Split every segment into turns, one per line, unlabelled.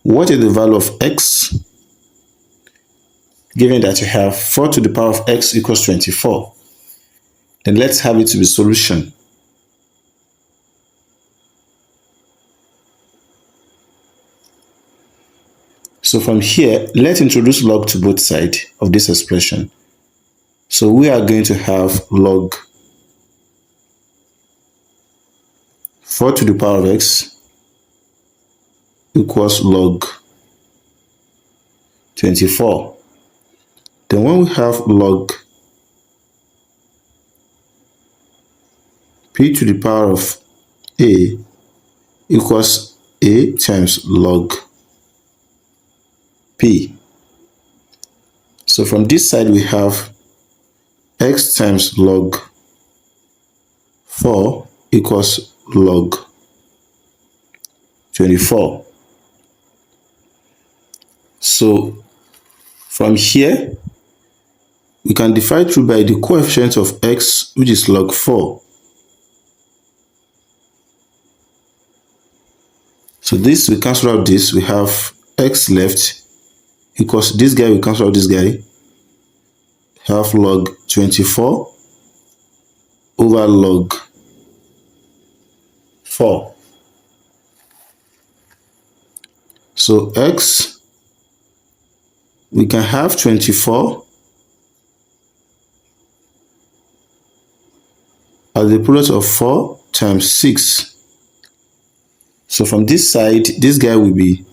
What is the value of x? Given that you have 4 to the power of x equals 24, then let's have it to be solution. So from here, let's introduce log to both sides of this expression. So we are going to have log 4 to the power of x equals log 24. Then when we have log p to the power of a equals a times log p. So from this side we have x times log 4 equals log 24. So from here we can divide through by the coefficient of x, which is log 4. So this, we cancel out this, we have x left equals this guy, we cancel out this guy, have log 24 over log 4. So x, we can have 24 as the product of 4 times 6. So from this side, this guy will be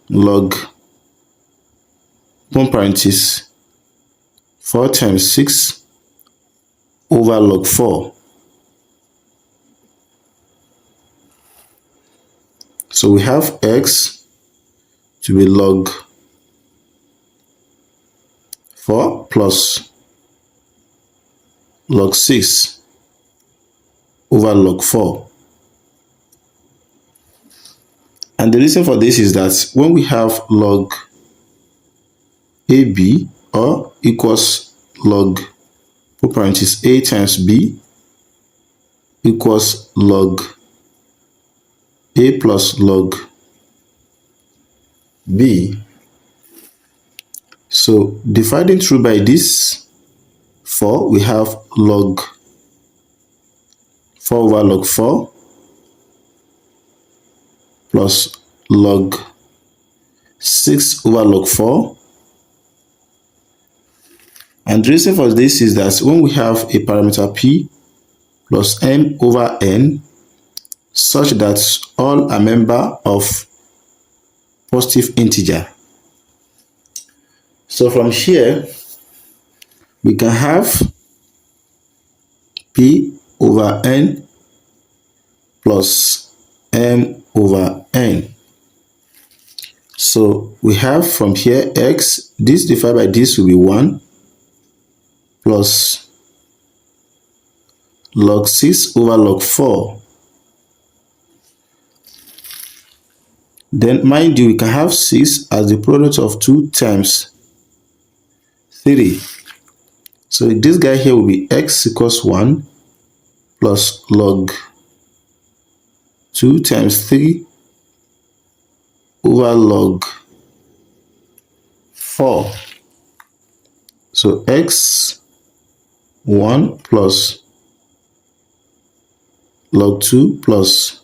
log 1 parenthesis 4 times 6 over log 4. So we have x to be log 4 plus log 6 over log 4. And the reason for this is that when we have log AB or equals log parenthesis a times b equals log a plus log b. So dividing through by this 4, we have log 4 over log 4 plus log 6 over log 4. And the reason for this is that when we have a parameter p plus m over n such that all are member of positive integer. So from here, we can have p over n plus m over n. So we have from here x, this divided by this will be 1 plus log 6 over log 4. Then mind you, we can have 6 as the product of 2 times 3. So this guy here will be x equals 1 plus log 2 times 3 over log 4. So x 1 plus log 2 plus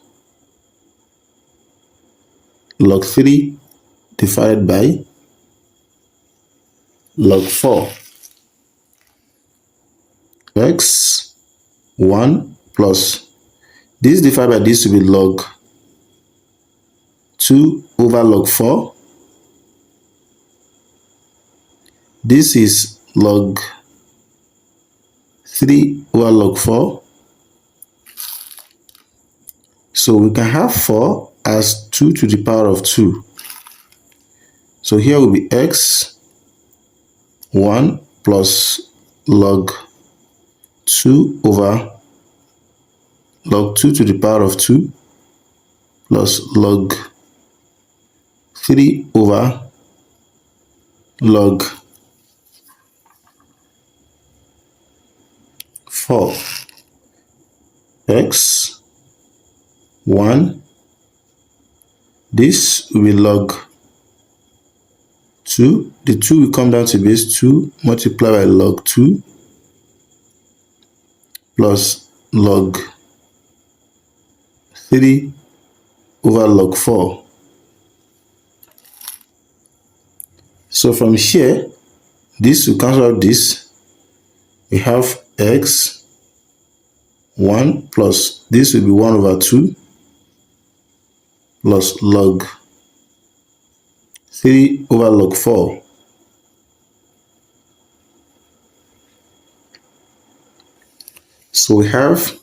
log 3 divided by log 4. X 1 plus this divided by this will be log 2 over log 4. This is log 3 over log 4. So we can have 4 as 2 to the power of 2. So here will be x 1 plus log 2 over log 2 to the power of 2 plus log 3 over log 4. X 1 This will be log 2. The 2 will come down to base 2 multiplied by log 2 plus log 3 over log 4. So from here, this will cancel out this. We have x 1 plus this will be 1 over 2 plus log 3 over log 4. So we have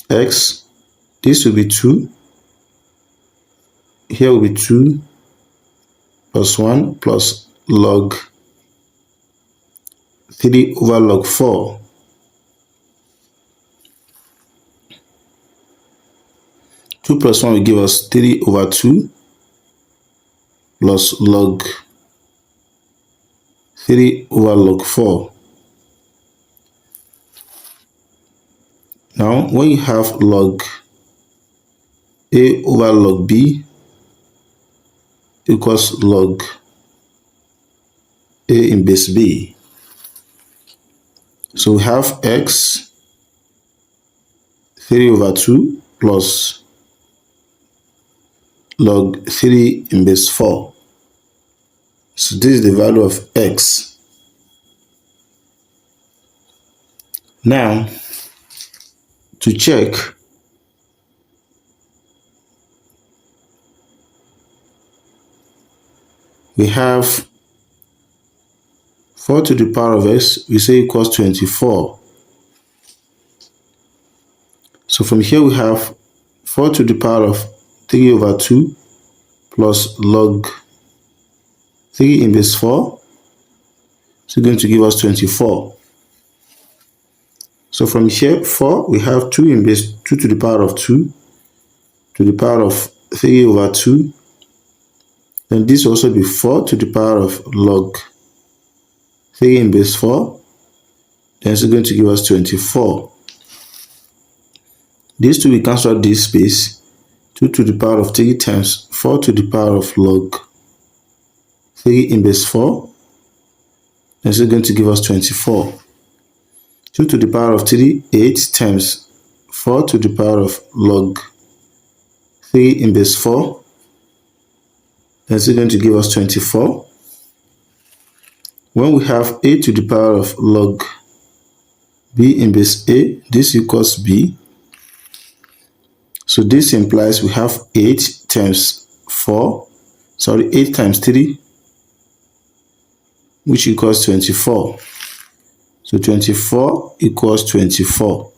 x, this will be 2, here will be 2 plus 1 plus log 3 over log 4. Two plus 1 will give us 3 over 2 plus log 3 over log 4. Now, when you have log a over log b equals log a in base b. So we have x 3 over 2 plus log 3 in base 4. So this is the value of x. Now, to check, we have 4 to the power of x, we say equals 24. So from here we have 4 to the power of 3 over 2 plus log 3 in base 4. So going to give us 24. So from here, 4, we have 2 in base 2 to the power of 2 to the power of 3 over 2. Then this will also be 4 to the power of log 3 in base 4. Then it's going to give us 24. These two will cancel out this space. 2 to the power of 3 times 4 to the power of log 3 in base 4. Then it's going to give us 24. 2 to the power of 3, 8 times 4 to the power of log 3 in base 4. That's going to give us 24. When we have a to the power of log b in base a, this equals b. So this implies we have 8 times 8 times 3, which equals 24. So 24 equals 24.